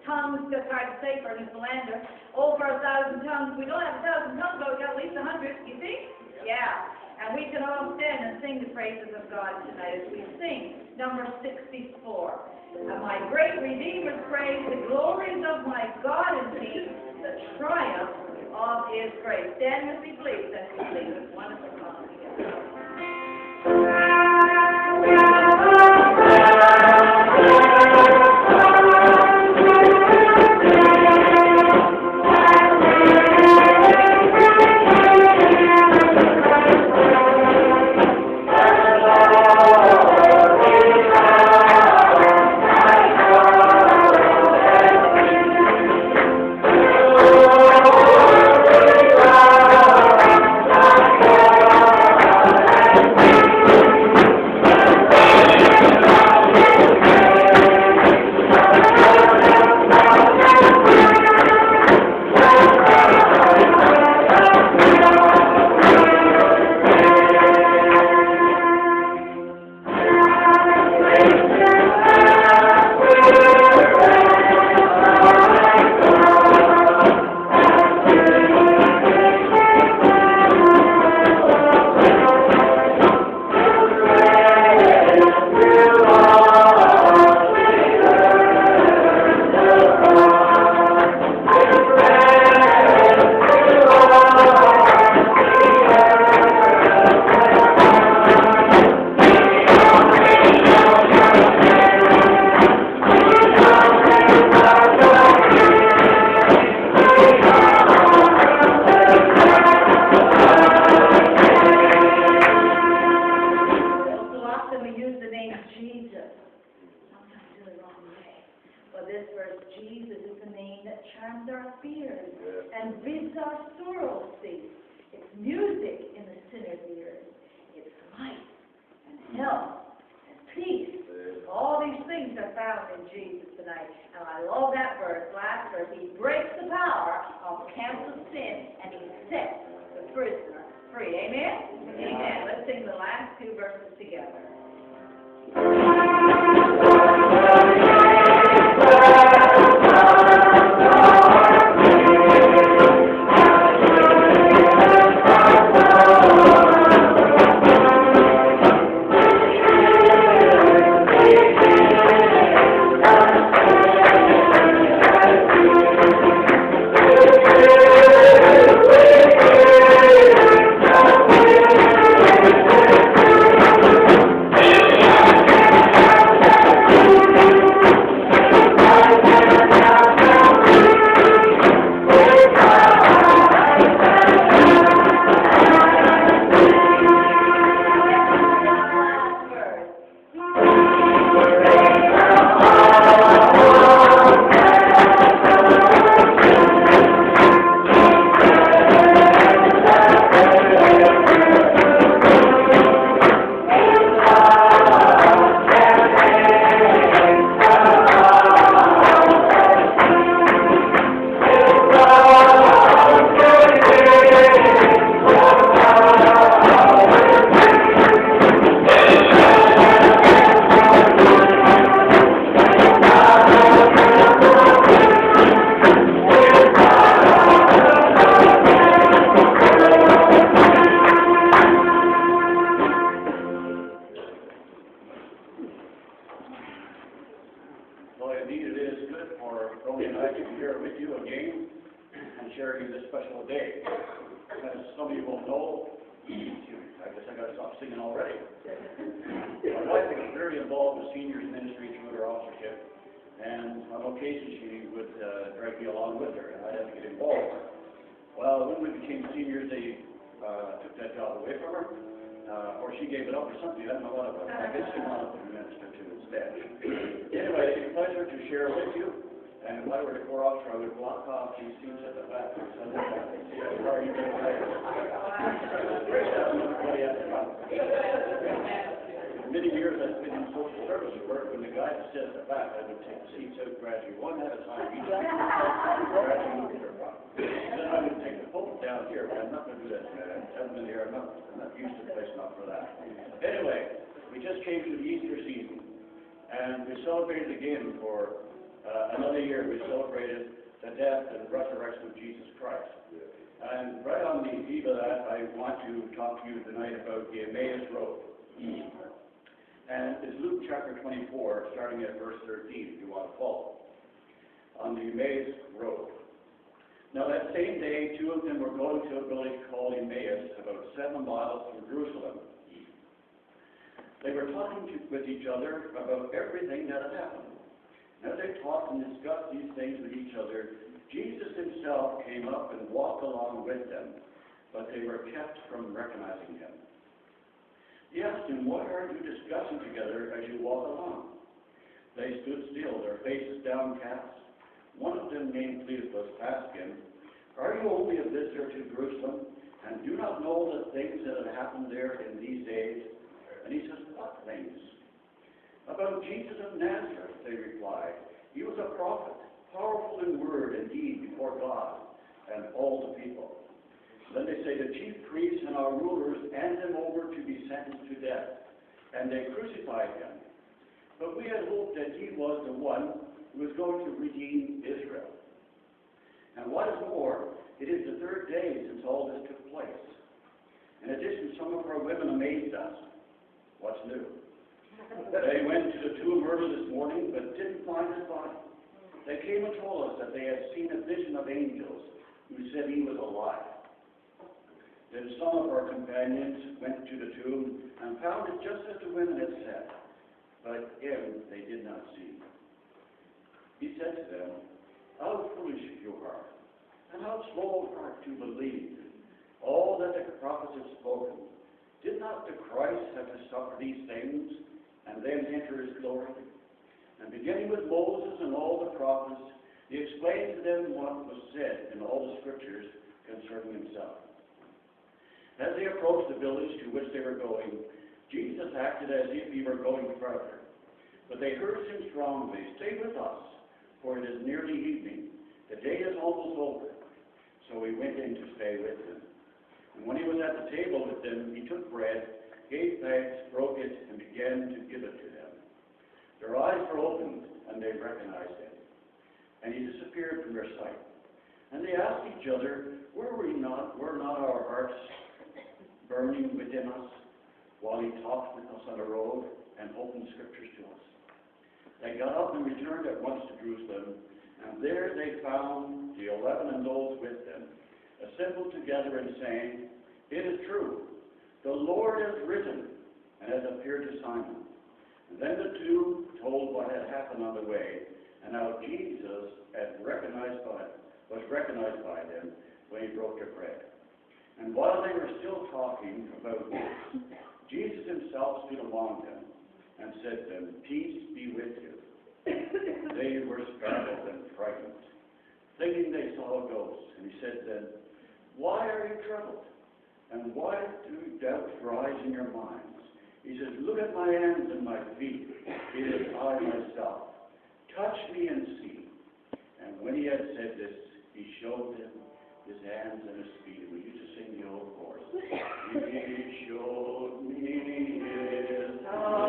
tongues, that's hard to say for Miss Lander, over 1,000 tongues. We don't have 1,000 tongues, but we got at least 100, you think? Yeah. And we can all stand and sing the praises of God tonight as we sing number 64. And my great Redeemer's praise, the glories of my God and peace, the triumph of his grace. Stand with me, please, as we sing this wonderful song together. Many years I've been in social service work, when the guy sat at the back, I would take the seats out gradually, one at a time, each gradually moving their front. Then I would take the pulpit down here, but I'm not going to do that tonight. I'm telling you here, I'm not used to the place, not for that. Anyway, we just came to the Easter season, and we celebrated again for another year we celebrated the death and resurrection of Jesus Christ. And right on the eve of that, I want to talk to you tonight about the Emmaus Road. And it's Luke chapter 24, starting at verse 13, if you want to follow. On the Emmaus Road. Now that same day, two of them were going to a village called Emmaus, about 7 miles from Jerusalem. They were talking with each other about everything that had happened. As they talked and discussed these things with each other, Jesus himself came up and walked along with them, but they were kept from recognizing him. He asked him, "What are you discussing together as you walk along?" They stood still, their faces downcast. One of them, named Cleopas, asked him, "Are you only a visitor to Jerusalem, and do not know the things that have happened there in these days?" And he says, "What things?" "About Jesus of Nazareth," they replied. "He was a prophet, powerful in word and deed before God and all the people." Then they say, "The chief priests and our rulers handed him over to be sentenced to death, and they crucified him. But we had hoped that he was the one who was going to redeem Israel. And what is more, it is the 3rd day since all this took place. In addition, some of our women amazed us." What's new? "They went to the tomb early this morning, but didn't find his body. They came and told us that they had seen a vision of angels who said he was alive. Then some of our companions went to the tomb and found it just as the women had said, but him they did not see." He said to them, "How foolish you are, and how slow of heart to believe all that the prophets have spoken. Did not the Christ have to suffer these things and then enter his glory?" And beginning with Moses and all the prophets, he explained to them what was said in all the scriptures concerning himself. As they approached the village to which they were going, Jesus acted as if he were going further. But they urged him strongly, "Stay with us, for it is nearly evening. The day is almost over." So he went in to stay with them. And when he was at the table with them, he took bread, gave thanks, broke it, and began to give it to them. Their eyes were opened, and they recognized him. And he disappeared from their sight. And they asked each other, were not our hearts burning within us while he talked with us on the road and opened scriptures to us? They got up and returned at once to Jerusalem, and there they found the 11 and those with them, assembled together and saying, "It is true, the Lord has risen and has appeared to Simon." And then the two told what had happened on the way, and how Jesus was recognized by them when he broke the bread. And while they were still talking about this, Jesus himself stood among them and said to them, "Peace be with you." They were startled and frightened, thinking they saw a ghost. And he said to them, "Why are you troubled? And why do doubts rise in your minds?" He says, "Look at my hands and my feet. It is I myself. Touch me and see." And when he had said this, he showed them his hands and his feet. And we used to sing the old chorus. He showed me his hands